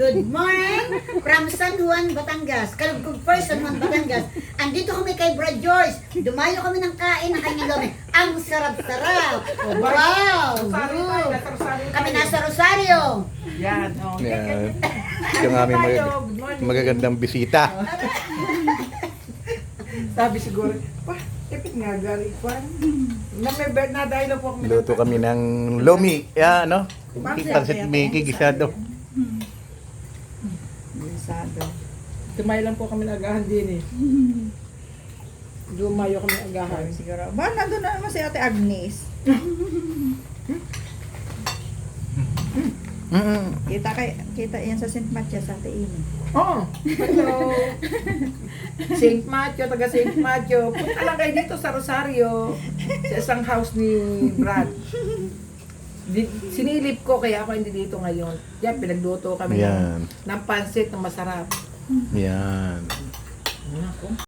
Good morning from San Juan, Batangas. Kalugkog first, San Juan, Batangas. Andito kami kay Brad George. Dumayo kami ng kain ng kanyang lomi. Ang sarap-sarap. Wow! Good. Kami nasa Rosario. Yan. Yan. Yung aming magagandang bisita. Sabi siguro, pa, ipit nga gali pa. Na may bird na dahil po kami. Luto kami ng lomi. Yan, ano? Pansit Mickey, gisado. Gisado. Tumayo lang po kami nagahan din eh. Dumayo kami agahan. Siguro. Ba, nandun na naman si Ate Agnes. Kita yan sa St. Matias, Ate Amy. Oo. Hello. St. Matthew, taga St. Matthew. Punta lang kayo dito sa Rosario. Sa isang house ni Brad. Sinilip ko kaya ako hindi dito ngayon. Yan, pinagluto kami Yan. ng pansit na masarap. Yan. Ako.